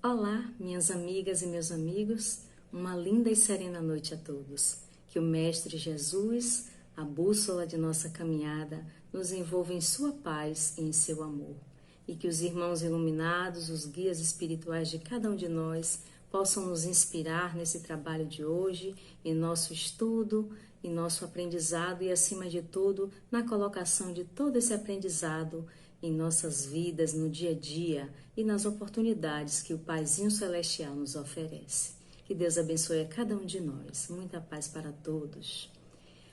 Olá, minhas amigas e meus amigos, uma linda e serena noite a todos. Que o Mestre Jesus, a bússola de nossa caminhada, nos envolva em sua paz e em seu amor. E que os irmãos iluminados, os guias espirituais de cada um de nós, possam nos inspirar nesse trabalho de hoje, em nosso estudo, em nosso aprendizado e, acima de tudo, na colocação de todo esse aprendizado em nossas vidas, no dia a dia e nas oportunidades que o Paizinho Celestial nos oferece. Que Deus abençoe a cada um de nós. Muita paz para todos.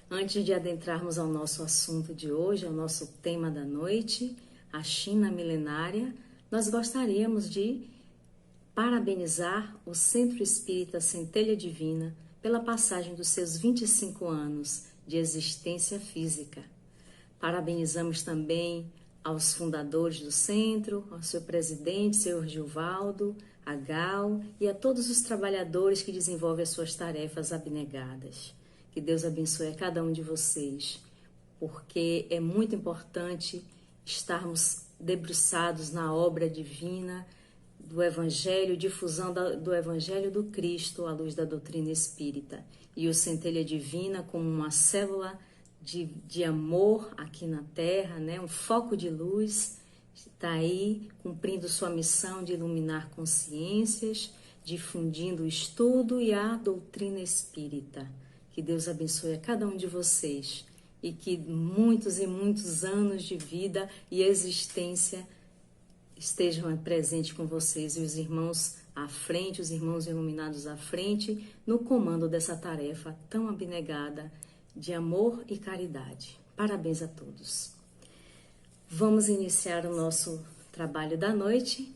Antes de adentrarmos ao nosso assunto de hoje, ao nosso tema da noite, a China milenária, nós gostaríamos de parabenizar o Centro Espírita Centelha Divina pela passagem dos seus 25 anos de existência física. Parabenizamos também aos fundadores do centro, ao seu presidente, senhor Gilvaldo, a Gal e a todos os trabalhadores que desenvolvem as suas tarefas abnegadas. Que Deus abençoe a cada um de vocês, porque é muito importante estarmos debruçados na obra divina do Evangelho, difusão do Evangelho do Cristo à luz da doutrina espírita. E o Centelha Divina como uma célula de amor aqui na Terra, né? Um foco de luz, está aí cumprindo sua missão de iluminar consciências, difundindo o estudo e a doutrina espírita. Que Deus abençoe a cada um de vocês e que muitos e muitos anos de vida e existência estejam presentes com vocês e os irmãos à frente, os irmãos iluminados à frente, no comando dessa tarefa tão abnegada de amor e caridade. Parabéns a todos. Vamos iniciar o nosso trabalho da noite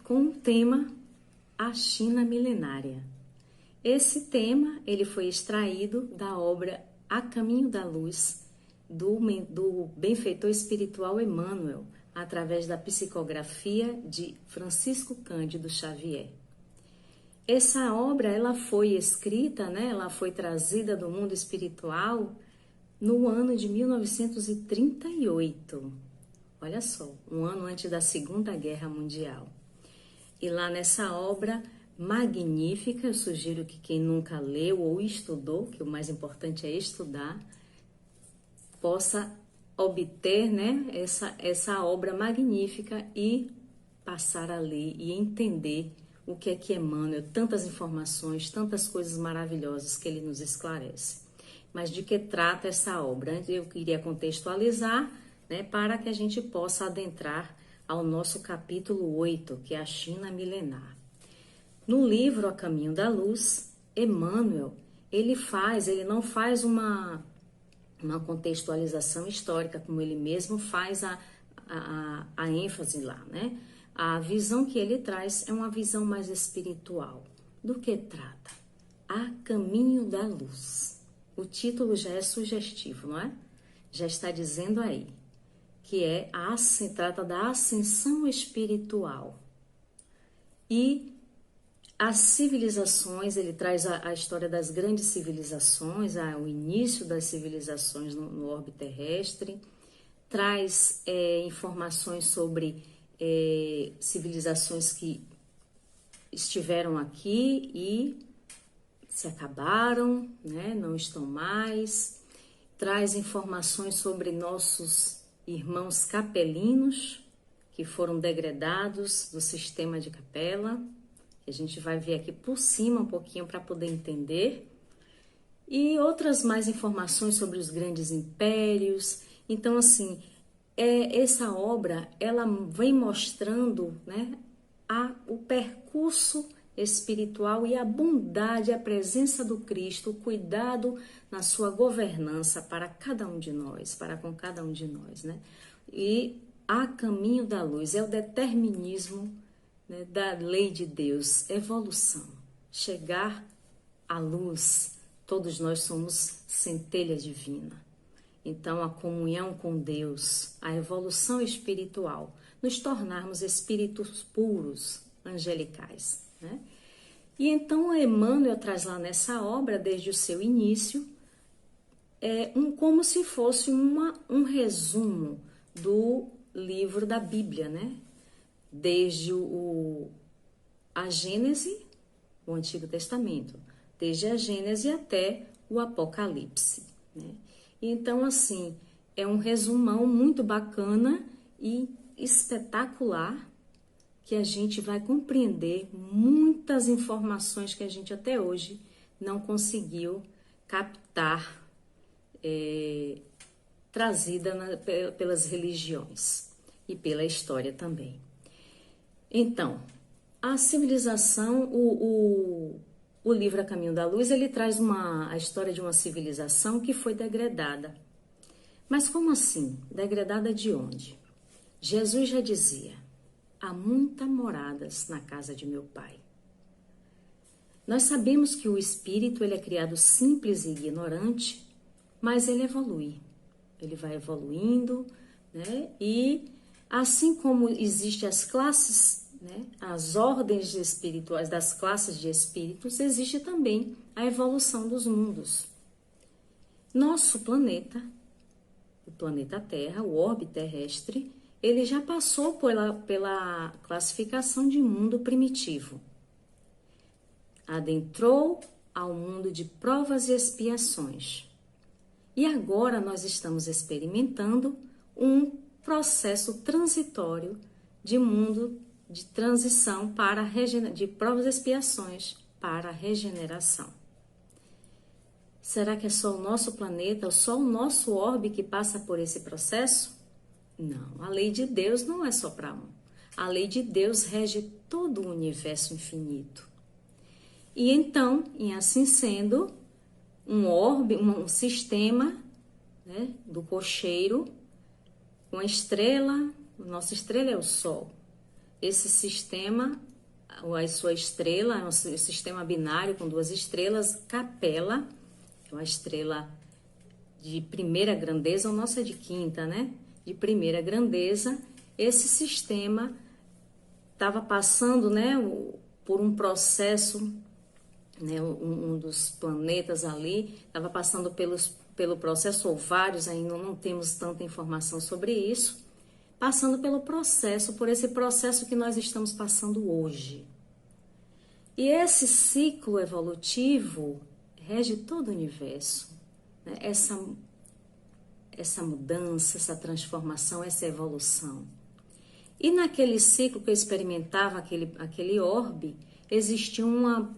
com o tema A China Milenária. Esse tema ele foi extraído da obra A Caminho da Luz, do benfeitor espiritual Emmanuel, através da psicografia de Francisco Cândido Xavier. Essa obra ela foi escrita, né? Ela foi trazida do mundo espiritual no ano de 1938. Olha só, um ano antes da Segunda Guerra Mundial. E lá nessa obra magnífica, eu sugiro que quem nunca leu ou estudou, que o mais importante é estudar, possa obter, né, essa obra magnífica e passar a ler e entender o que é que Emmanuel, tantas informações, tantas coisas maravilhosas que ele nos esclarece. Mas de que trata essa obra? Eu queria contextualizar, né, para que a gente possa adentrar ao nosso capítulo 8, que é a China milenar. No livro A Caminho da Luz, Emmanuel, ele não faz uma contextualização histórica, como ele mesmo faz a ênfase lá, né? A visão que ele traz é uma visão mais espiritual. Do que trata? A Caminho da Luz. O título já é sugestivo, não é? Já está dizendo aí que trata da ascensão espiritual. E as civilizações, ele traz a história das grandes civilizações, o início das civilizações no orbe terrestre, traz informações sobre civilizações que estiveram aqui e se acabaram, né? Não estão mais, traz informações sobre nossos irmãos capelinos, que foram degradados do sistema de capela. A gente vai ver aqui por cima um pouquinho para poder entender. E outras mais informações sobre os grandes impérios. Então, assim, essa obra, ela vem mostrando, né, o percurso espiritual e a bondade, a presença do Cristo, o cuidado na sua governança para cada um de nós, para com cada um de nós, né? E A Caminho da Luz é o determinismo, né, da lei de Deus, evolução, chegar à luz. Todos nós somos centelha divina. Então, a comunhão com Deus, a evolução espiritual, nos tornarmos espíritos puros, angelicais, né? E então, Emmanuel traz lá nessa obra, desde o seu início, como se fosse um resumo do livro da Bíblia, né? Desde o a Gênese, o Antigo Testamento, desde a Gênese até o Apocalipse, né? Então, assim, é um resumão muito bacana e espetacular, que a gente vai compreender muitas informações que a gente até hoje não conseguiu captar, trazida pelas religiões e pela história também. Então, a civilização, o livro A Caminho da Luz, ele traz a história de uma civilização que foi degradada. Mas como assim? Degradada de onde? Jesus já dizia: há muitas moradas na casa de meu Pai. Nós sabemos que o espírito ele é criado simples e ignorante, mas ele evolui. Ele vai evoluindo, né? E assim como existem as classes, né? As ordens espirituais das classes de espíritos, existe também a evolução dos mundos. Nosso planeta, o planeta Terra, o orbe terrestre, ele já passou pela classificação de mundo primitivo. Adentrou ao mundo de provas e expiações. E agora nós estamos experimentando um processo transitório de mundo de transição de provas e expiações para a regeneração. Será que é só o nosso planeta, ou só o nosso orbe que passa por esse processo? Não, a lei de Deus não é só para um. A lei de Deus rege todo o universo infinito. E então, em assim sendo, um orbe, um sistema, né, do cocheiro, uma estrela, nossa estrela é o Sol. Esse sistema, a sua estrela, é um sistema binário com duas estrelas, Capela, que é uma estrela de primeira grandeza, o nosso é de quinta, né? De primeira grandeza. Esse sistema estava passando, né, por um processo, né, um dos planetas ali estava passando pelo processo, ou vários, ainda não temos tanta informação sobre isso, passando por esse processo que nós estamos passando hoje. E esse ciclo evolutivo rege todo o universo, né? Essa mudança, essa transformação, essa evolução. E naquele ciclo que eu experimentava, aquele orbe, existia uma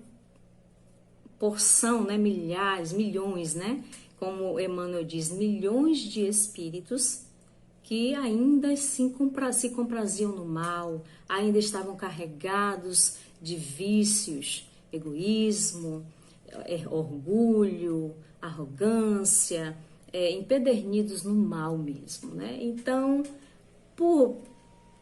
porção, né, milhares, milhões, né, como Emmanuel diz, milhões de espíritos que ainda se compraziam no mal, ainda estavam carregados de vícios, egoísmo, orgulho, arrogância, empedernidos no mal mesmo, né? Então,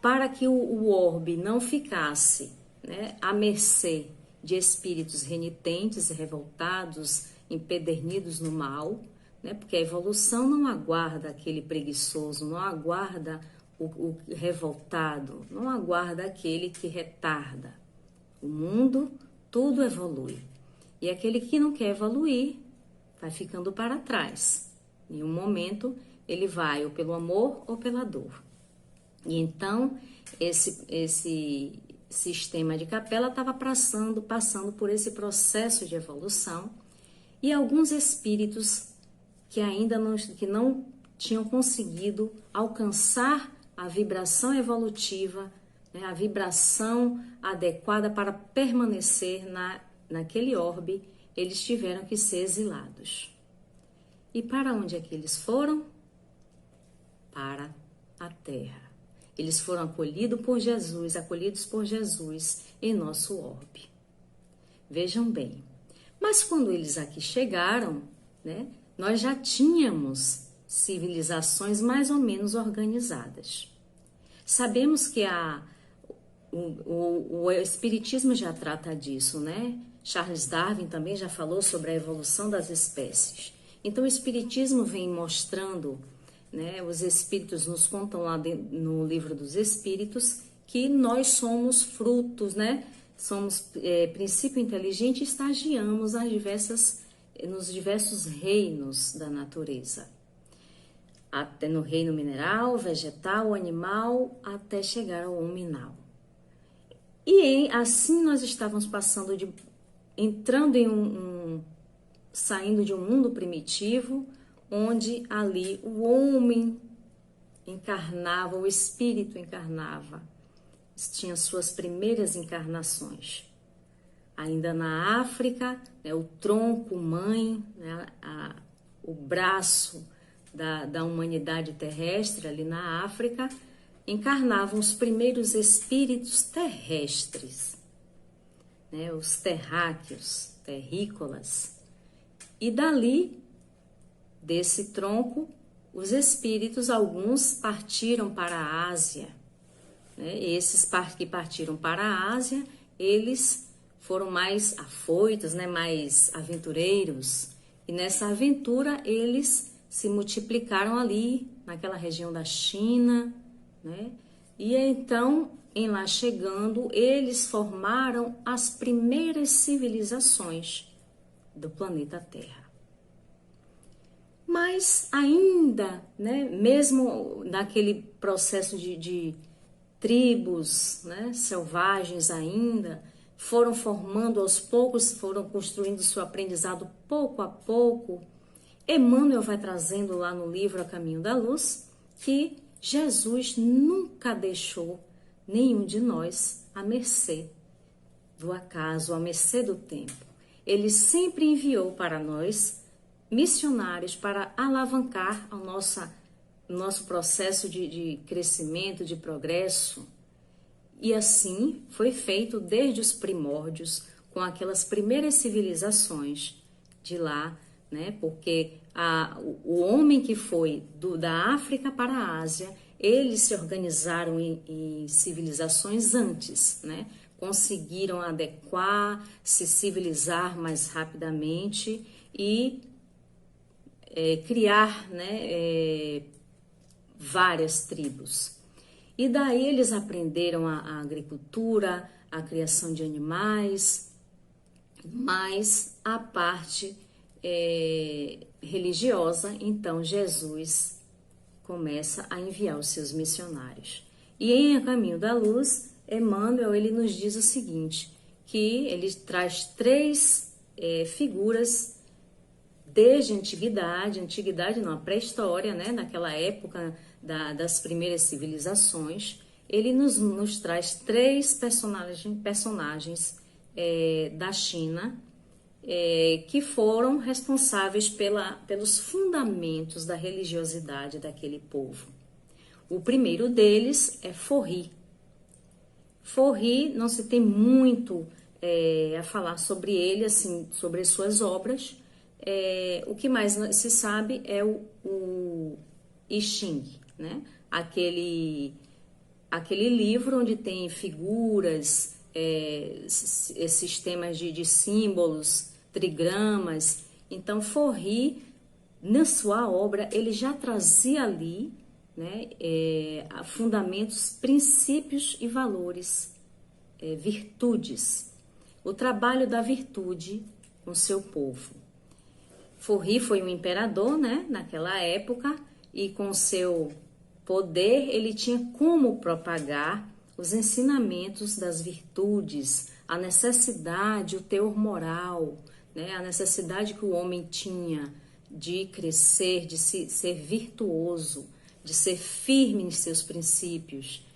para que o orbe não ficasse, né, à mercê de espíritos renitentes, revoltados, empedernidos no mal, né, porque a evolução não aguarda aquele preguiçoso, não aguarda o revoltado, não aguarda aquele que retarda. O mundo, tudo evolui. E aquele que não quer evoluir vai ficando para trás. Em um momento, ele vai ou pelo amor ou pela dor. E então, esse sistema de Capela estava passando por esse processo de evolução, e alguns espíritos que ainda não tinham conseguido alcançar a vibração evolutiva, né, a vibração adequada para permanecer naquele orbe, eles tiveram que ser exilados. E para onde é que eles foram? Para a Terra. Eles foram acolhidos por Jesus em nosso orbe. Vejam bem. Mas quando eles aqui chegaram, né, nós já tínhamos civilizações mais ou menos organizadas. Sabemos que o Espiritismo já trata disso, né? Charles Darwin também já falou sobre a evolução das espécies. Então o Espiritismo vem mostrando, né, os Espíritos nos contam lá no Livro dos Espíritos que nós somos frutos, né? Somos princípio inteligente e estagiamos nos diversos reinos da natureza. Até no reino mineral, vegetal, animal, até chegar ao hominal. E assim nós estávamos entrando saindo de um mundo primitivo, onde ali o homem encarnava, o espírito encarnava, tinha suas primeiras encarnações. Ainda na África, né, o tronco mãe, né, o braço da humanidade terrestre ali na África, encarnavam os primeiros espíritos terrestres, né, os terráqueos, terrícolas. E dali, desse tronco, os espíritos, alguns partiram para a Ásia, né? Esses que partiram para a Ásia, eles foram mais afoitos, né? Mais aventureiros. E nessa aventura, eles se multiplicaram ali, naquela região da China, né? E então, em lá chegando, eles formaram as primeiras civilizações do planeta Terra. Mas ainda, né, mesmo naquele processo de tribos, né, selvagens ainda, foram formando aos poucos, foram construindo seu aprendizado pouco a pouco. Emmanuel vai trazendo lá no livro A Caminho da Luz que Jesus nunca deixou nenhum de nós à mercê do acaso, à mercê do tempo. Ele sempre enviou para nós missionários para alavancar o nosso processo de crescimento, de progresso. E assim foi feito desde os primórdios, com aquelas primeiras civilizações de lá, né? Porque o homem que foi da África para a Ásia, eles se organizaram em civilizações antes, né? Conseguiram adequar, se civilizar mais rapidamente e criar, né, várias tribos. E daí eles aprenderam a agricultura, a criação de animais, mas a parte religiosa, então Jesus começa a enviar os seus missionários. E em A Caminho da Luz, Emmanuel ele nos diz o seguinte, que ele traz três figuras desde a antiguidade não, a pré-história, né, naquela época das primeiras civilizações, ele nos traz três personagens da China que foram responsáveis pelos fundamentos da religiosidade daquele povo. O primeiro deles é Forri. Forri, não se tem muito a falar sobre ele, assim, sobre as suas obras. O que mais se sabe é o I Ching, né? Aquele livro onde tem figuras, sistemas de símbolos, trigramas. Então, Forri, na sua obra, ele já trazia ali, né, fundamentos, princípios e valores, virtudes. O trabalho da virtude com seu povo. Forri foi um imperador, né, naquela época, e com seu poder ele tinha como propagar os ensinamentos das virtudes, a necessidade, o teor moral, né, a necessidade que o homem tinha de crescer, de ser virtuoso, de ser firme em seus princípios.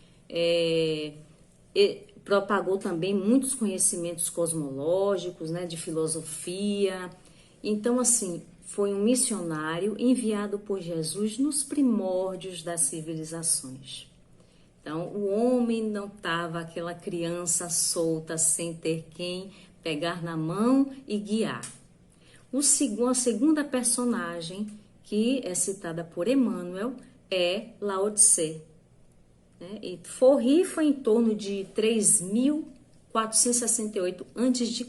Propagou também muitos conhecimentos cosmológicos, né, de filosofia. Então, assim, foi um missionário enviado por Jesus nos primórdios das civilizações. Então, o homem não estava aquela criança solta, sem ter quem pegar na mão e guiar. A segunda personagem, que é citada por Emmanuel, é Lao Tse. E Forri foi em torno de 3.468 a.C.,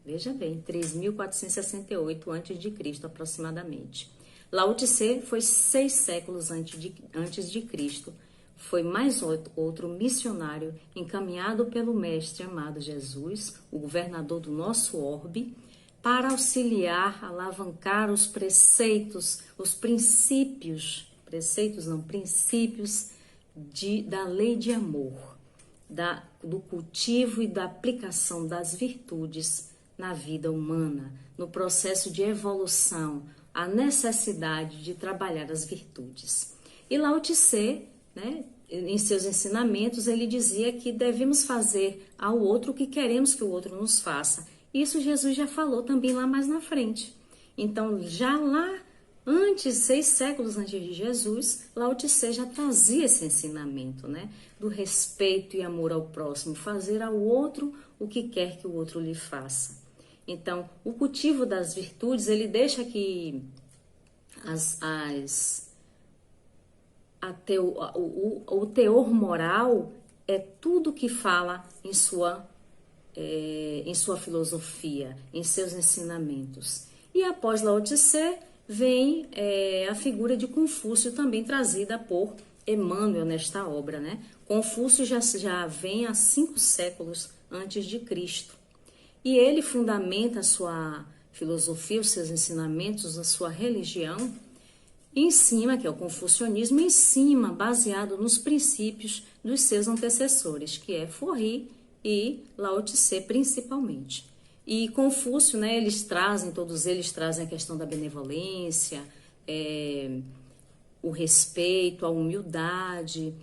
veja bem, 3.468 a.C. aproximadamente. Lao Tse foi 6 séculos antes de Cristo. Foi mais outro missionário encaminhado pelo Mestre amado Jesus, o governador do nosso orbe, para auxiliar, alavancar os preceitos, os princípios da lei de amor. do cultivo e da aplicação das virtudes na vida humana, no processo de evolução, a necessidade de trabalhar as virtudes. E Lao Tse, né, em seus ensinamentos, ele dizia que devemos fazer ao outro o que queremos que o outro nos faça. Isso Jesus já falou também lá mais na frente. Então, já lá antes, 6 séculos antes de Jesus, Lao Tse já trazia esse ensinamento, né? Do respeito e amor ao próximo, fazer ao outro o que quer que o outro lhe faça. Então, o cultivo das virtudes, ele deixa que o teor moral é tudo que fala em sua filosofia, em seus ensinamentos. E após Lao Tse, vem a figura de Confúcio, também trazida por Emmanuel nesta obra, né? Confúcio já vem há 5 séculos antes de Cristo. E ele fundamenta a sua filosofia, os seus ensinamentos, a sua religião, em cima, que é o confucionismo, em cima, baseado nos princípios dos seus antecessores, que é Forri e Lao Tse principalmente. E Confúcio, né, todos eles trazem a questão da benevolência, o respeito, a humildade,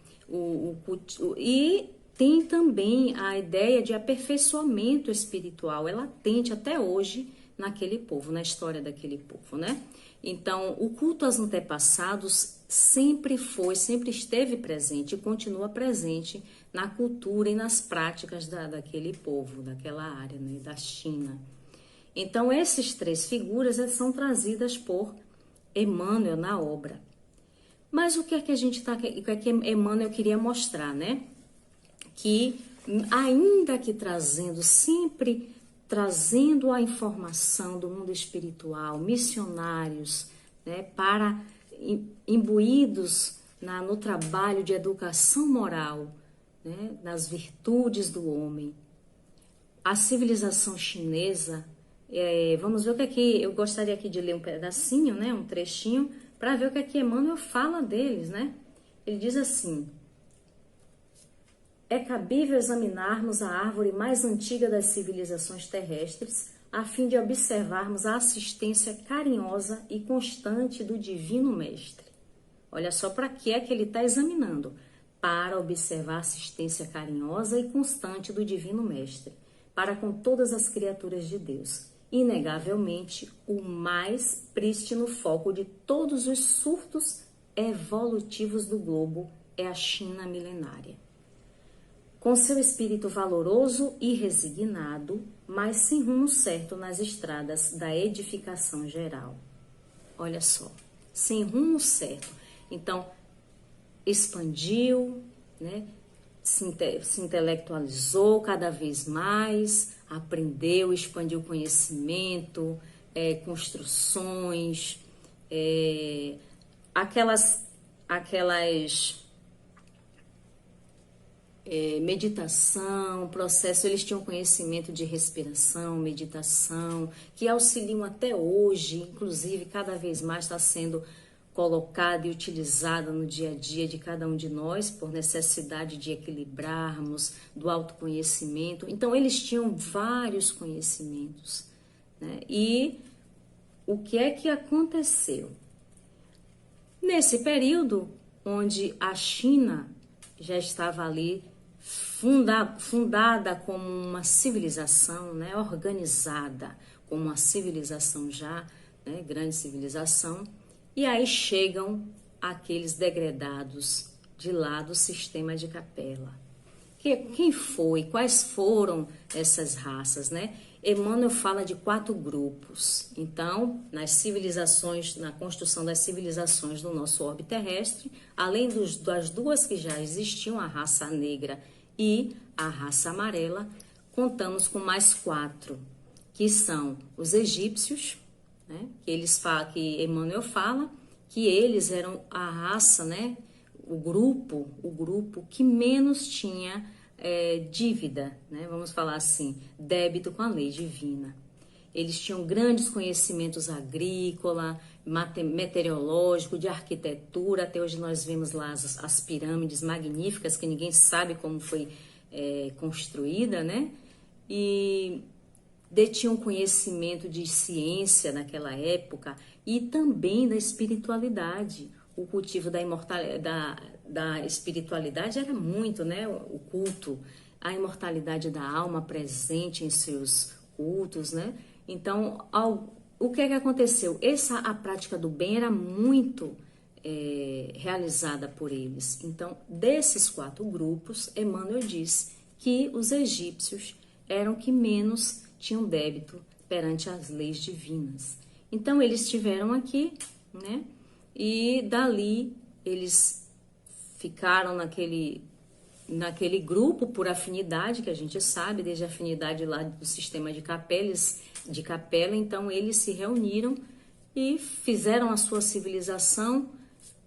e tem também a ideia de aperfeiçoamento espiritual, é latente até hoje naquele povo, na história daquele povo, né? Então, o culto aos antepassados sempre esteve presente e continua presente na cultura e nas práticas daquele povo, daquela área, né, da China. Então, essas 3 figuras são trazidas por Emmanuel na obra. Mas o que é que o que é que Emmanuel queria mostrar, né? Que ainda que sempre trazendo a informação do mundo espiritual, missionários, né, imbuídos no trabalho de educação moral, né, nas virtudes do homem. A civilização chinesa, vamos ver o que é que eu gostaria aqui de ler um pedacinho, né, um trechinho, para ver o que é que Emmanuel fala deles, né? Ele diz assim: é cabível examinarmos a árvore mais antiga das civilizações terrestres, a fim de observarmos a assistência carinhosa e constante do Divino Mestre. Olha só para que é que ele está examinando. Para observar a assistência carinhosa e constante do Divino Mestre, para com todas as criaturas de Deus. Inegavelmente, o mais prístino foco de todos os surtos evolutivos do globo é a China milenária. Com seu espírito valoroso e resignado, mas sem rumo certo nas estradas da edificação geral. Olha só, sem rumo certo. Então, expandiu, né? Se intelectualizou cada vez mais, aprendeu, expandiu conhecimento, construções, aquelas meditação, processo, eles tinham conhecimento de respiração, meditação, que auxiliam até hoje, inclusive cada vez mais está sendo colocada e utilizada no dia a dia de cada um de nós, por necessidade de equilibrarmos, do autoconhecimento. Então, eles tinham vários conhecimentos, né? E o que é que aconteceu? Nesse período, onde a China já estava ali fundada como uma civilização, né, organizada como uma civilização já, né, grande civilização, e aí chegam aqueles degredados de lá do sistema de Capela. Quem foi? Quais foram essas raças, né? Emmanuel fala de 4 grupos. Então, nas civilizações, na construção das civilizações do nosso orbe terrestre, além das 2 que já existiam, a raça negra e a raça amarela, contamos com mais 4, que são os egípcios, né? Que Emmanuel fala que eles eram a raça, né? O grupo que menos tinha dívida, né? Vamos falar assim, débito com a lei divina. Eles tinham grandes conhecimentos agrícola, meteorológico, de arquitetura. Até hoje nós vemos lá as pirâmides magníficas, que ninguém sabe como foi construída, né? E detinham conhecimento de ciência naquela época e também da espiritualidade. O cultivo da imortalidade, da espiritualidade era muito, né? O culto, a imortalidade da alma presente em seus cultos, né? Então, o que é que aconteceu? A prática do bem era muito realizada por eles. Então, desses 4 grupos, Emmanuel diz que os egípcios eram que menos tinham débito perante as leis divinas. Então, eles estiveram aqui, né? E dali eles ficaram naquele grupo por afinidade, que a gente sabe, desde a afinidade lá do sistema de capela, então eles se reuniram e fizeram a sua civilização.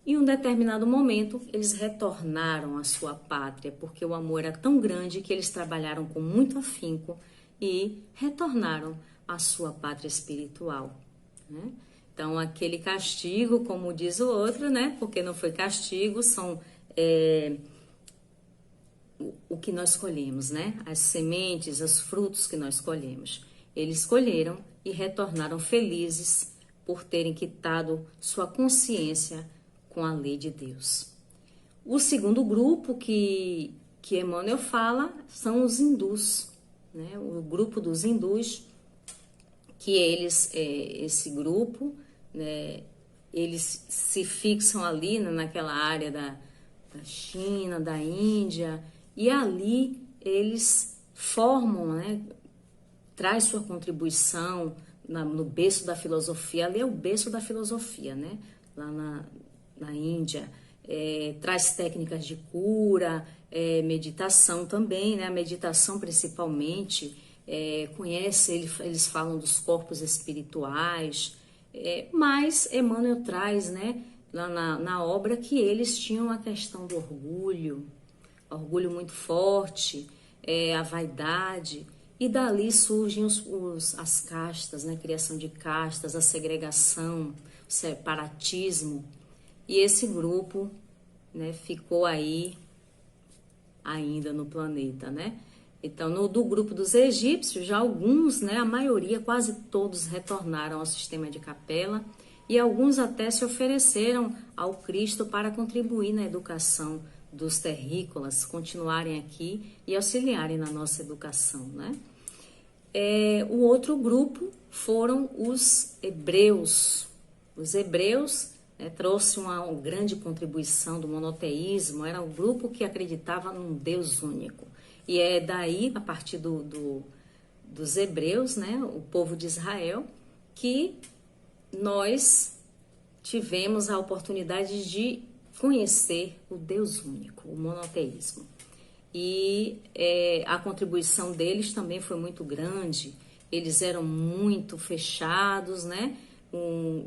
E em um determinado momento, eles retornaram à sua pátria, porque o amor era tão grande que eles trabalharam com muito afinco e retornaram à sua pátria espiritual, né? Então, aquele castigo, como diz o outro, né? Porque não foi castigo, são o que nós colhemos, né? As sementes, os frutos que nós colhemos. Eles colheram e retornaram felizes por terem quitado sua consciência com a lei de Deus. O segundo grupo que Emmanuel fala são os hindus, né? O grupo dos hindus, que esse grupo, né, eles se fixam ali naquela área da China, da Índia, e ali eles formam, né, traz sua contribuição no berço da filosofia. Ali é o berço da filosofia, né? Lá na Índia, traz técnicas de cura, meditação também, né? A meditação principalmente, eles falam dos corpos espirituais, mas Emmanuel traz, né, lá na obra, que eles tinham a questão do orgulho muito forte, a vaidade, e dali surgem as castas, né? Criação de castas, a segregação, o separatismo, e esse grupo, né, ficou aí ainda no planeta, né? Então, do grupo dos egípcios, já alguns, né, a maioria, quase todos retornaram ao sistema de capela, e alguns até se ofereceram ao Cristo para contribuir na educação dos terrícolas, continuarem aqui e auxiliarem na nossa educação, né? O outro grupo foram os hebreus. Os hebreus, né, trouxe uma grande contribuição do monoteísmo, era um grupo que acreditava num Deus único. E é daí, a partir dos hebreus, né, o povo de Israel, que nós tivemos a oportunidade de conhecer o Deus único, o monoteísmo. E a contribuição deles também foi muito grande. Eles eram muito fechados, né?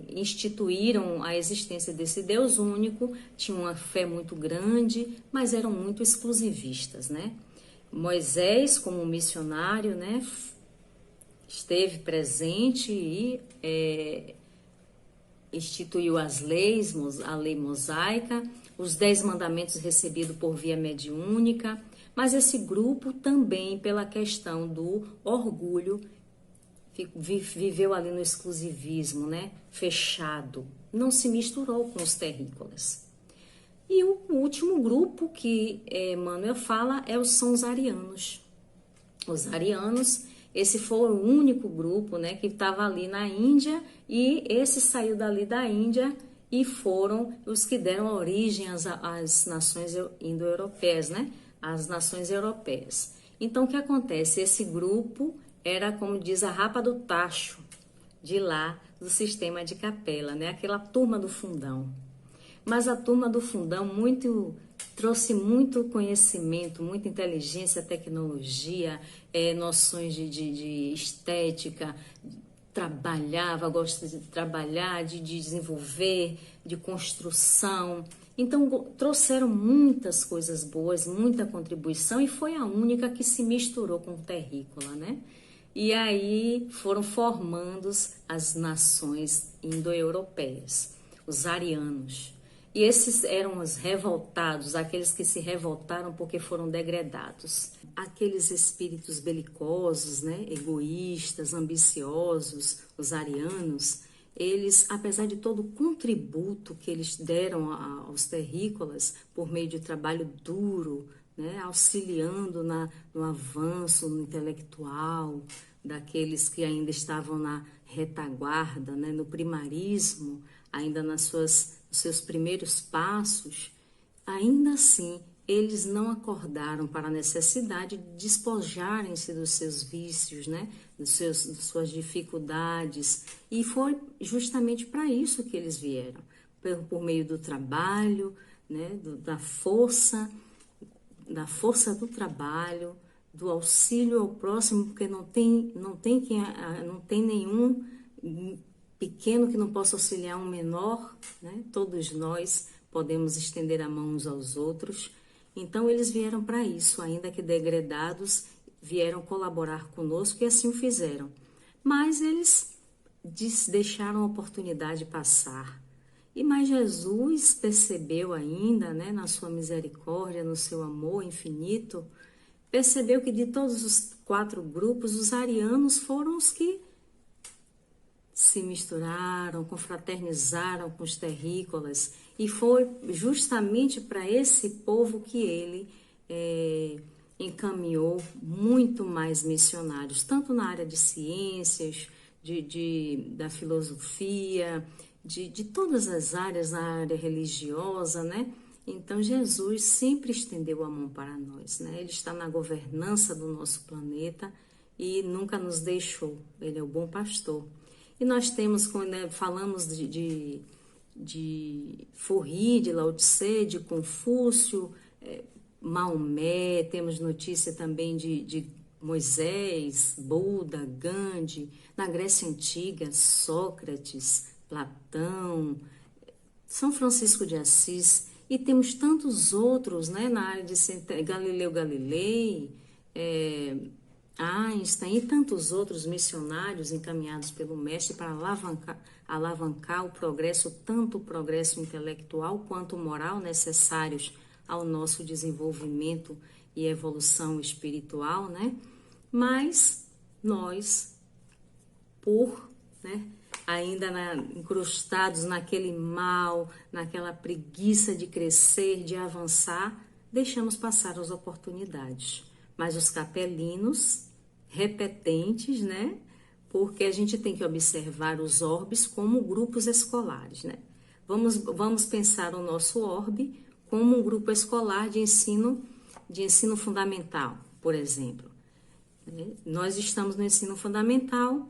Instituíram a existência desse Deus único, tinham uma fé muito grande, mas eram muito exclusivistas, né? Moisés, como missionário, né, esteve presente e instituiu as leis, a lei mosaica, os 10 mandamentos recebidos por via mediúnica, mas esse grupo também, pela questão do orgulho, viveu ali no exclusivismo, né? Fechado, não se misturou com os terrícolas. E o último grupo que Emmanuel fala são os arianos. Os arianos, esse foi o único grupo, né, que estava ali na Índia, e esse saiu dali da Índia e foram os que deram origem às nações indo-europeias, né? As nações europeias. Então, o que acontece? Esse grupo era, como diz, a rapa do tacho de lá, do sistema de capela, né? Aquela turma do fundão. Mas a turma do fundão trouxe muito conhecimento, muita inteligência, tecnologia, noções de estética, gosta de trabalhar, de desenvolver, de construção. Então, trouxeram muitas coisas boas, muita contribuição, e foi a única que se misturou com o terrícola, né? E aí foram formando as nações indo-europeias, os arianos. E esses eram os revoltados, aqueles que se revoltaram porque foram degradados. Aqueles espíritos belicosos, né, egoístas, ambiciosos, os arianos, eles, apesar de todo o contributo que eles deram aos terrícolas por meio de trabalho duro, né, auxiliando no avanço no intelectual daqueles que ainda estavam na retaguarda, né, no primarismo, ainda nos seus primeiros passos, ainda assim eles não acordaram para a necessidade de despojarem-se dos seus vícios, né, das suas dificuldades, e foi justamente para isso que eles vieram, por meio do trabalho, né, da força do trabalho, do auxílio ao próximo, porque não tem nenhum pequeno que não possa auxiliar um menor, né? Todos nós podemos estender a mão uns aos outros. Então eles vieram para isso, ainda que degradados, vieram colaborar conosco e assim o fizeram. Mas eles deixaram a oportunidade passar. E mais Jesus percebeu ainda, né, na sua misericórdia, no seu amor infinito, percebeu que de todos os 4 grupos, os arianos foram os que se misturaram, confraternizaram com os terrícolas, e foi justamente para esse povo que ele encaminhou muito mais missionários, tanto na área de ciências, da filosofia, de todas as áreas, na área religiosa, né? Então Jesus sempre estendeu a mão para nós, né? Ele está na governança do nosso planeta e nunca nos deixou. Ele é o bom pastor. E nós temos, quando falamos de Forri, de Lao Tse, de Confúcio, Maomé, temos notícia também de Moisés, Buda, Gandhi, na Grécia Antiga, Sócrates, Platão, São Francisco de Assis, e temos tantos outros, né, na área de Galileu Galilei, Einstein e tantos outros missionários encaminhados pelo Mestre para alavancar o progresso, tanto o progresso intelectual quanto moral necessários ao nosso desenvolvimento e evolução espiritual, né? Mas nós, né, ainda incrustados naquele mal, naquela preguiça de crescer, de avançar, deixamos passar as oportunidades. Mas os capelinos, repetentes, né? Porque a gente tem que observar os orbes como grupos escolares, né? Vamos pensar o nosso orbe como um grupo escolar de ensino fundamental, por exemplo. Nós estamos no ensino fundamental,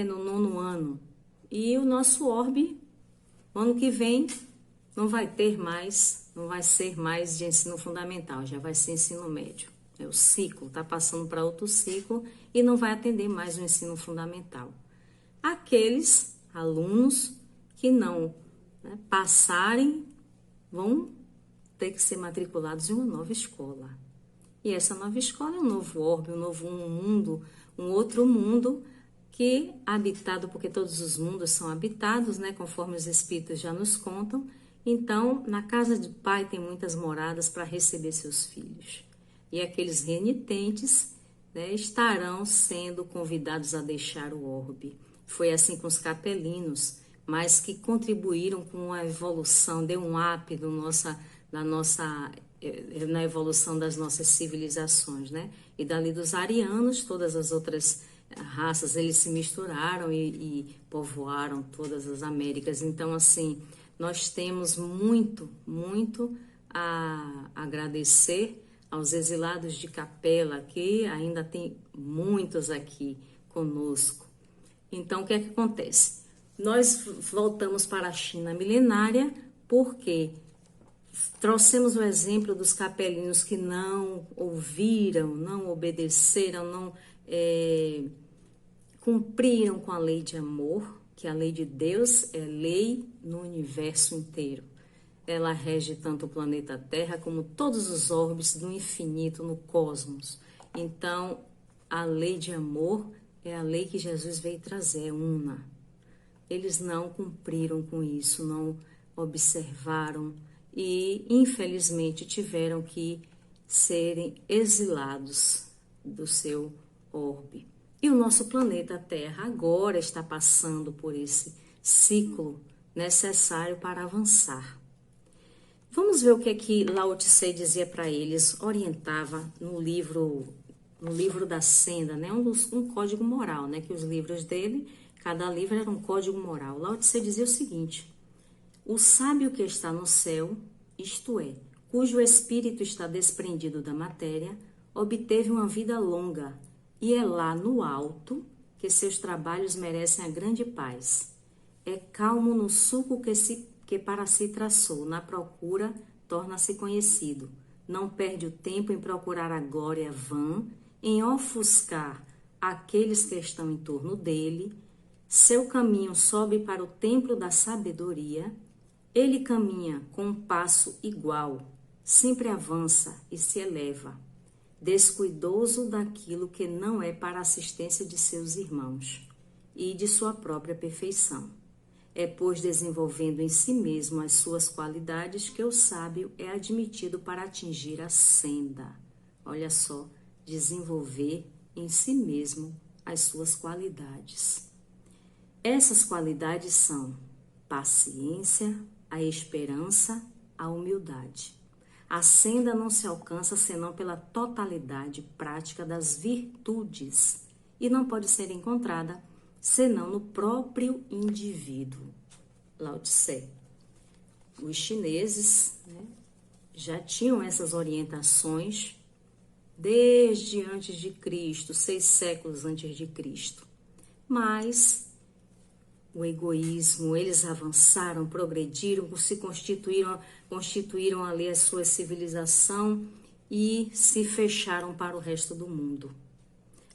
no 9º ano, e o nosso orbe, ano que vem, não vai ser mais de ensino fundamental, já vai ser ensino médio. O ciclo está passando para outro ciclo e não vai atender mais o ensino fundamental. Aqueles alunos que não, né, passarem vão ter que ser matriculados em uma nova escola. E essa nova escola é um novo orbe, um novo mundo, um outro mundo que habitado, porque todos os mundos são habitados, né, conforme os espíritos já nos contam. Então, na casa de pai tem muitas moradas para receber seus filhos. E aqueles renitentes, né, estarão sendo convidados a deixar o orbe. Foi assim com os capelinos, mas que contribuíram com a evolução, deu um up na evolução das nossas civilizações, né? E dali dos arianos, todas as outras raças, eles se misturaram e povoaram todas as Américas. Então, assim, nós temos muito, muito a agradecer aos exilados de Capela, que ainda tem muitos aqui conosco. Então, o que é que acontece? Nós voltamos para a China milenária porque trouxemos o exemplo dos capelinos que não ouviram, não obedeceram, não cumpriram com a lei de amor, que a lei de Deus é lei no universo inteiro. Ela rege tanto o planeta Terra como todos os orbes do infinito no cosmos. Então, a lei de amor é a lei que Jesus veio trazer, una. Eles não cumpriram com isso, não observaram e, infelizmente, tiveram que serem exilados do seu orbe. E o nosso planeta Terra agora está passando por esse ciclo necessário para avançar. Vamos ver o que é que Lao Tse dizia para eles, orientava no livro da Senda, né? Um código moral, né? Que os livros dele, cada livro era um código moral. Lao Tse dizia o seguinte: o sábio que está no céu, isto é, cujo espírito está desprendido da matéria, obteve uma vida longa, e é lá no alto que seus trabalhos merecem a grande paz. É calmo no sulco que para si traçou, na procura torna-se conhecido. Não perde o tempo em procurar a glória vã, em ofuscar aqueles que estão em torno dele. Seu caminho sobe para o templo da sabedoria. Ele caminha com um passo igual, sempre avança e se eleva, descuidoso daquilo que não é para a assistência de seus irmãos e de sua própria perfeição. É, pois, desenvolvendo em si mesmo as suas qualidades que o sábio é admitido para atingir a senda. Olha só, desenvolver em si mesmo as suas qualidades. Essas qualidades são paciência, a esperança, a humildade. A senda não se alcança senão pela totalidade prática das virtudes e não pode ser encontrada senão no próprio indivíduo. Lao Tse. Os chineses, né, já tinham essas orientações desde antes de Cristo, 6 séculos antes de Cristo. Mas o egoísmo, eles avançaram, progrediram, se constituíram ali a sua civilização e se fecharam para o resto do mundo.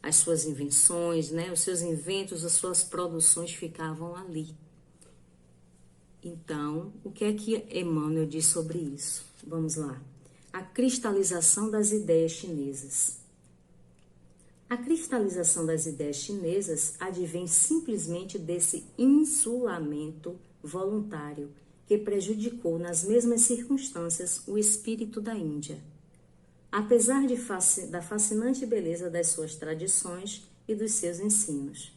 As suas invenções, né, os seus inventos, as suas produções ficavam ali. Então, o que é que Emmanuel diz sobre isso? Vamos lá. A cristalização das ideias chinesas. A cristalização das ideias chinesas advém simplesmente desse insulamento voluntário que prejudicou nas mesmas circunstâncias o espírito da Índia. Apesar da fascinante beleza das suas tradições e dos seus ensinos,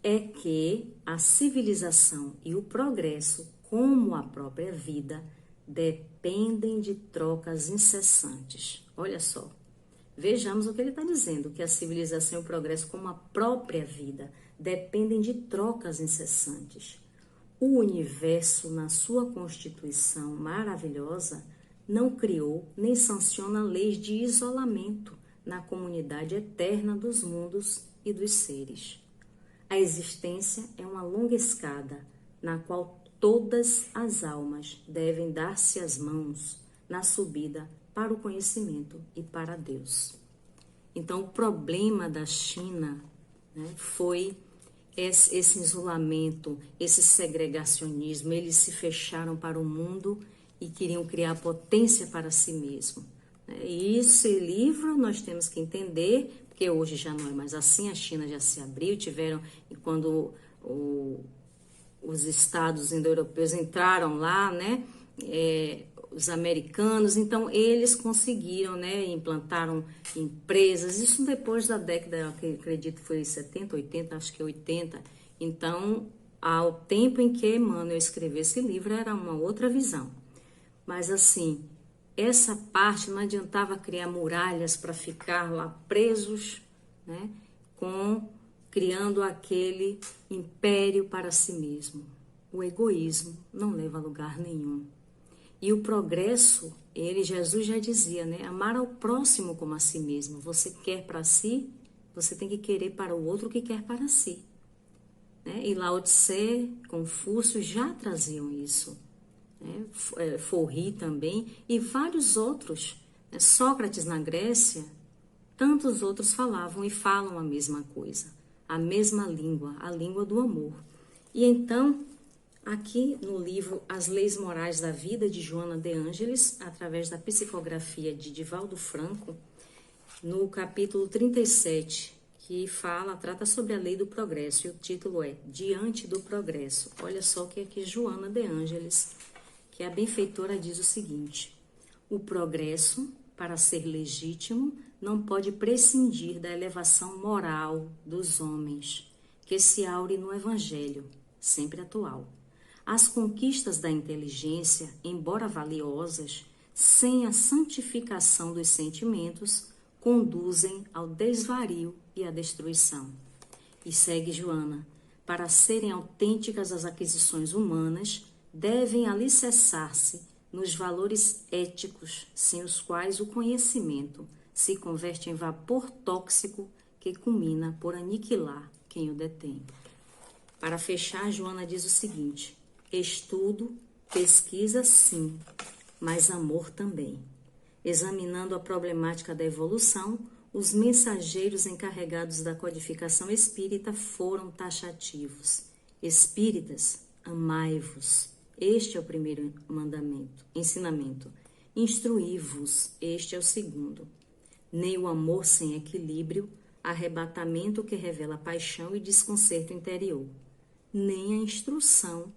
é que a civilização e o progresso, como a própria vida, dependem de trocas incessantes. Olha só, vejamos o que ele está dizendo, que a civilização e o progresso, como a própria vida, dependem de trocas incessantes. O universo, na sua constituição maravilhosa, não criou nem sanciona leis de isolamento na comunidade eterna dos mundos e dos seres. A existência é uma longa escada, na qual todas as almas devem dar-se as mãos na subida para o conhecimento e para Deus. Então, o problema da China, né, foi esse isolamento, esse segregacionismo. Eles se fecharam para o mundo e queriam criar potência para si mesmo. E esse livro nós temos que entender, porque hoje já não é mais assim, a China já se abriu, quando os estados indo-europeus entraram lá, né, os americanos, então eles conseguiram, né, implantaram empresas, isso depois da década, que acredito foi 70, 80, acho que 80, então ao tempo em que Emmanuel escreveu esse livro era uma outra visão. Mas assim, essa parte não adiantava criar muralhas para ficar lá presos, né, criando aquele império para si mesmo. O egoísmo não leva a lugar nenhum. E o progresso, Jesus já dizia, né, amar ao próximo como a si mesmo. Você quer para si, você tem que querer para o outro o que quer para si. Né? E Lao Tse, Confúcio já traziam isso. Forri também, e vários outros, né? Sócrates na Grécia, tantos outros falavam e falam a mesma coisa, a mesma língua, a língua do amor. E então, aqui no livro As Leis Morais da Vida, de Joana de Ângeles, através da psicografia de Divaldo Franco, no capítulo 37, que trata sobre a lei do progresso, e o título é Diante do Progresso. Olha só o que aqui Joana de Ângeles que a benfeitora diz o seguinte: o progresso, para ser legítimo, não pode prescindir da elevação moral dos homens, que se aure no Evangelho, sempre atual. As conquistas da inteligência, embora valiosas, sem a santificação dos sentimentos, conduzem ao desvario e à destruição. E segue Joana: para serem autênticas as aquisições humanas, devem alicerçar-se nos valores éticos, sem os quais o conhecimento se converte em vapor tóxico que culmina por aniquilar quem o detém. Para fechar, Joana diz o seguinte: estudo, pesquisa sim, mas amor também. Examinando a problemática da evolução, os mensageiros encarregados da codificação espírita foram taxativos. Espíritas, amai-vos. Este é o primeiro ensinamento. Instruí-vos. Este é o segundo. Nem o amor sem equilíbrio, arrebatamento que revela paixão e desconcerto interior, nem a instrução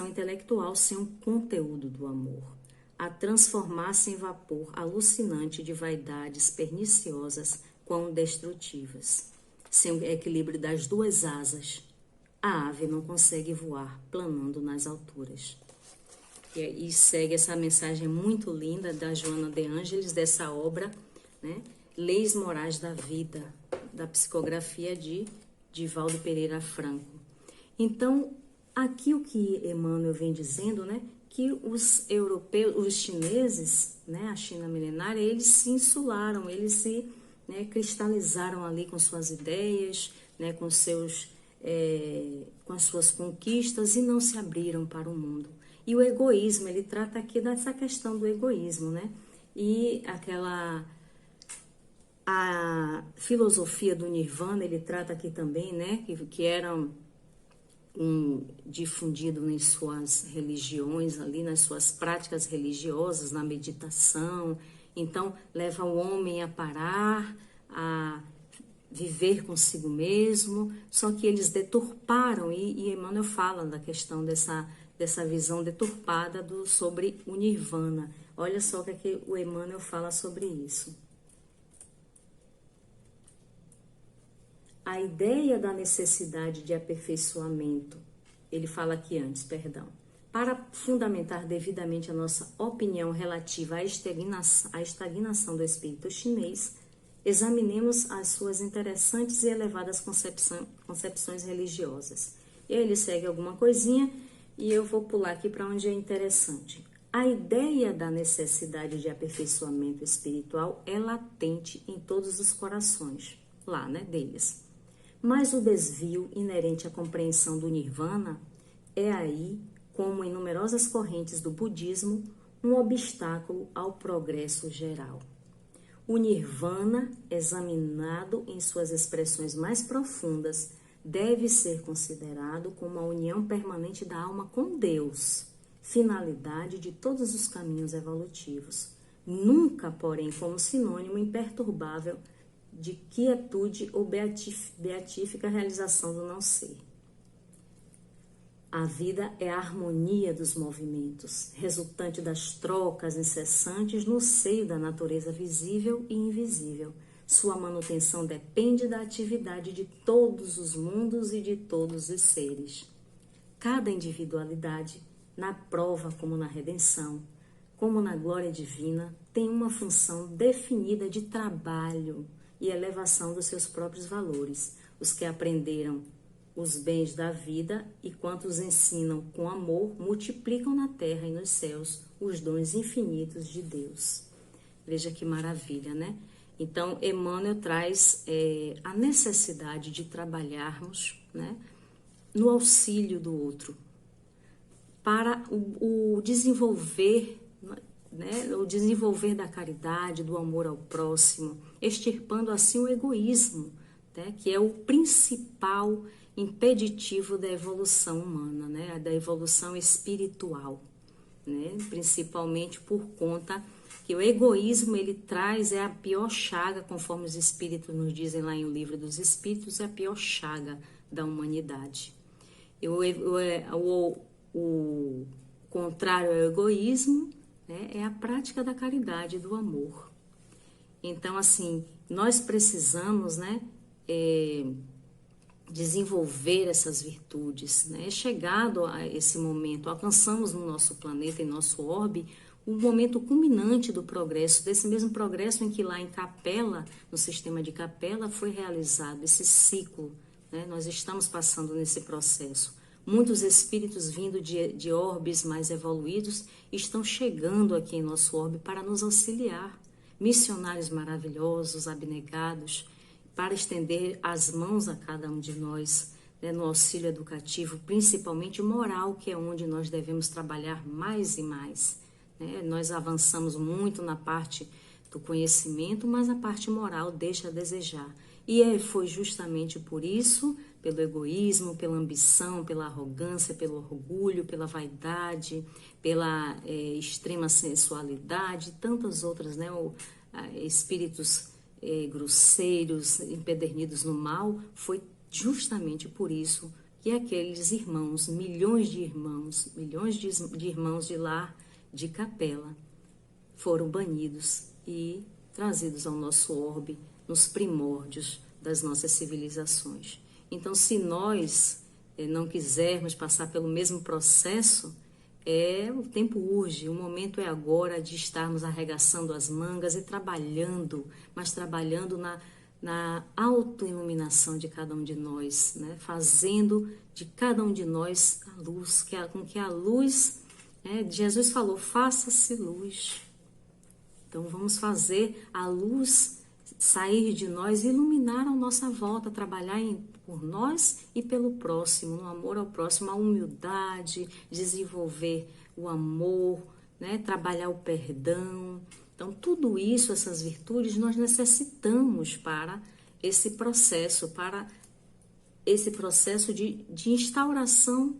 intelectual sem o conteúdo do amor, a transformar-se em vapor alucinante de vaidades perniciosas quão destrutivas. Sem o equilíbrio das duas asas, a ave não consegue voar planando nas alturas. E segue essa mensagem muito linda da Joana de Ângeles, dessa obra, né? Leis Morais da Vida, da psicografia de Divaldo Pereira Franco. Então, aqui o que Emmanuel vem dizendo, né? Que os europeus, os chineses, né? A China milenária, eles se insularam, eles se, né, cristalizaram ali com suas ideias, né? Com as suas conquistas e não se abriram para o mundo. E o egoísmo, ele trata aqui dessa questão do egoísmo, né? E a filosofia do Nirvana, ele trata aqui também, né? Que era difundido em suas religiões, ali nas suas práticas religiosas, na meditação. Então, leva o homem a parar, a viver consigo mesmo, só que eles deturparam, e Emmanuel fala da questão dessa visão deturpada sobre o Nirvana. Olha só o que o Emmanuel fala sobre isso. A ideia da necessidade de aperfeiçoamento, ele fala aqui antes, para fundamentar devidamente a nossa opinião relativa à estagnação do espírito chinês, examinemos as suas interessantes e elevadas concepções religiosas. E aí ele segue alguma coisinha e eu vou pular aqui para onde é interessante. A ideia da necessidade de aperfeiçoamento espiritual é latente em todos os corações, lá, né, deles. Mas o desvio inerente à compreensão do Nirvana é aí, como em numerosas correntes do budismo, um obstáculo ao progresso geral. O Nirvana, examinado em suas expressões mais profundas, deve ser considerado como a união permanente da alma com Deus, finalidade de todos os caminhos evolutivos, nunca, porém, como sinônimo imperturbável de quietude ou beatífica realização do não ser. A vida é a harmonia dos movimentos, resultante das trocas incessantes no seio da natureza visível e invisível. Sua manutenção depende da atividade de todos os mundos e de todos os seres. Cada individualidade, na prova como na redenção, como na glória divina, tem uma função definida de trabalho e elevação dos seus próprios valores. Os que aprenderam os bens da vida e quantos ensinam com amor, multiplicam na terra e nos céus os dons infinitos de Deus. Veja que maravilha, né? Então, Emmanuel traz a necessidade de trabalharmos, né, no auxílio do outro, para o desenvolver, né, o desenvolver da caridade, do amor ao próximo, extirpando assim o egoísmo, né, que é o principal impeditivo da evolução humana, né, da evolução espiritual, né, principalmente por conta que o egoísmo ele traz a pior chaga, conforme os espíritos nos dizem lá em O Livro dos Espíritos, é a pior chaga da humanidade. O contrário ao egoísmo, né, é a prática da caridade e do amor. Então, assim, nós precisamos, né, desenvolver essas virtudes, né? Chegado a esse momento, alcançamos no nosso planeta, em nosso orbe, o momento culminante do progresso, desse mesmo progresso em que lá em Capela, no sistema de Capela, foi realizado esse ciclo, né? Nós estamos passando nesse processo. Muitos espíritos vindo de orbes mais evoluídos estão chegando aqui em nosso orbe para nos auxiliar. Missionários maravilhosos, abnegados, para estender as mãos a cada um de nós, né, no auxílio educativo, principalmente moral, que é onde nós devemos trabalhar mais e mais. Né? Nós avançamos muito na parte do conhecimento, mas a parte moral deixa a desejar. E foi justamente por isso, pelo egoísmo, pela ambição, pela arrogância, pelo orgulho, pela vaidade, pela extrema sensualidade, tantas outras, né, espíritos grosseiros, empedernidos no mal, foi justamente por isso que aqueles irmãos, milhões de irmãos de lá de Capela, foram banidos e trazidos ao nosso orbe nos primórdios das nossas civilizações. Então, se nós não quisermos passar pelo mesmo processo, o tempo urge, o momento é agora de estarmos arregaçando as mangas e trabalhando, mas trabalhando na autoiluminação de cada um de nós, né? Fazendo de cada um de nós a luz, com que a luz, Jesus falou, faça-se luz. Então vamos fazer a luz sair de nós, iluminar a nossa volta, trabalhar por nós e pelo próximo, no amor ao próximo, a humildade, desenvolver o amor, né? Trabalhar o perdão. Então tudo isso, essas virtudes, nós necessitamos para esse processo de instauração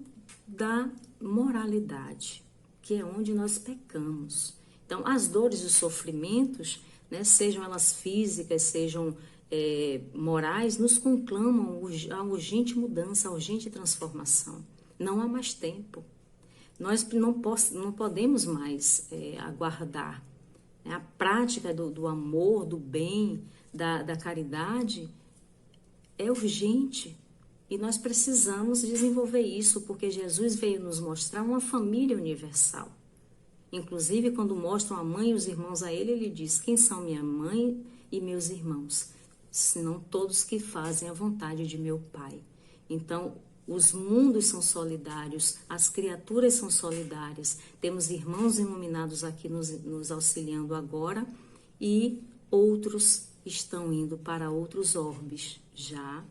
da moralidade, que é onde nós pecamos. Então, as dores e os sofrimentos, né, sejam elas físicas, sejam morais, nos conclamam a urgente mudança, a urgente transformação. Não há mais tempo. Nós não podemos mais aguardar. A prática do amor, do bem, da caridade é urgente. E nós precisamos desenvolver isso, porque Jesus veio nos mostrar uma família universal. Inclusive, quando mostram a mãe e os irmãos a ele, ele diz, quem são minha mãe e meus irmãos? Senão todos que fazem a vontade de meu Pai. Então, os mundos são solidários, as criaturas são solidárias. Temos irmãos iluminados aqui nos auxiliando agora e outros estão indo para outros orbes já,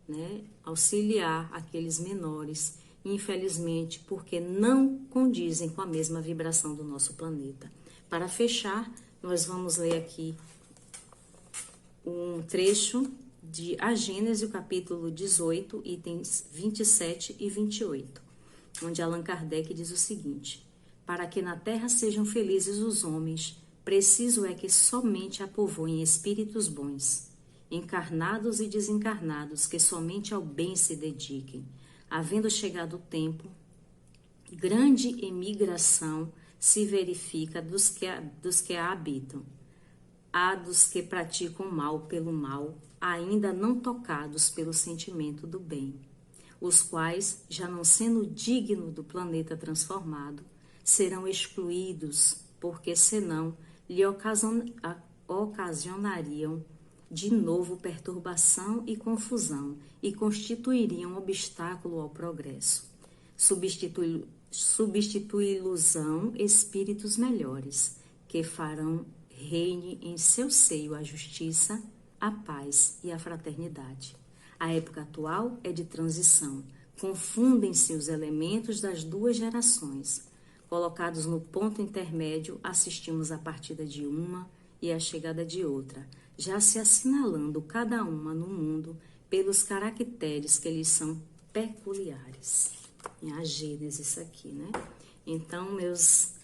né, auxiliar aqueles menores, infelizmente, porque não condizem com a mesma vibração do nosso planeta. Para fechar, nós vamos ler aqui um trecho de A Gênese, o capítulo 18, itens 27 e 28, onde Allan Kardec diz o seguinte: para que na terra sejam felizes os homens, preciso é que somente a povoem espíritos bons, encarnados e desencarnados, que somente ao bem se dediquem. Havendo chegado o tempo, grande emigração se verifica dos que a habitam. Há dos que praticam mal pelo mal, ainda não tocados pelo sentimento do bem, os quais, já não sendo dignos do planeta transformado, serão excluídos, porque senão lhe ocasionariam de novo perturbação e confusão e constituiriam obstáculo ao progresso. Substituí-los-ão espíritos melhores, que farão reine em seu seio a justiça, a paz e a fraternidade. A época atual é de transição. Confundem-se os elementos das duas gerações. Colocados no ponto intermédio, assistimos à partida de uma e à chegada de outra, já se assinalando cada uma no mundo pelos caracteres que lhes são peculiares. Em A Gênese, isso aqui, né? Então, minhas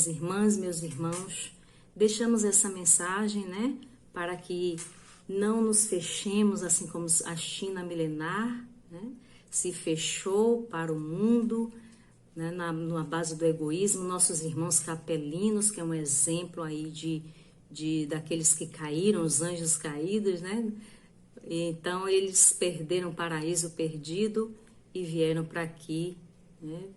irmãs, meus irmãos, deixamos essa mensagem, né? Para que não nos fechemos, assim como a China milenar, né, se fechou para o mundo, né, na base do egoísmo, nossos irmãos capelinos, que é um exemplo aí daqueles que caíram, os anjos caídos, né? Então eles perderam o paraíso perdido e vieram para aqui, né,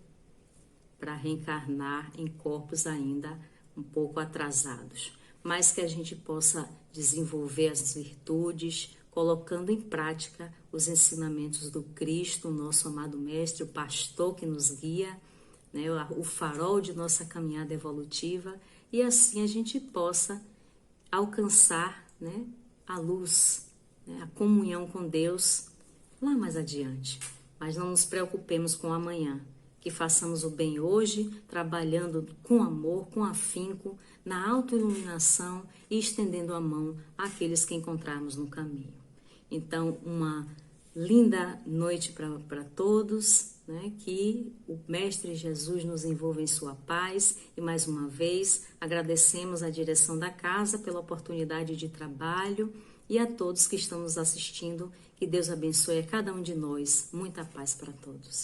para reencarnar em corpos ainda um pouco atrasados, mas que a gente possa desenvolver as virtudes, colocando em prática os ensinamentos do Cristo, nosso amado Mestre, o pastor que nos guia, né, o farol de nossa caminhada evolutiva, e assim a gente possa alcançar, né, a luz, né, a comunhão com Deus lá mais adiante. Mas não nos preocupemos com o amanhã, que façamos o bem hoje, trabalhando com amor, com afinco, na autoiluminação e estendendo a mão àqueles que encontrarmos no caminho. Então, uma linda noite para todos, né? Que o Mestre Jesus nos envolva em sua paz e, mais uma vez, agradecemos à direção da casa pela oportunidade de trabalho e a todos que estão nos assistindo. Que Deus abençoe a cada um de nós. Muita paz para todos.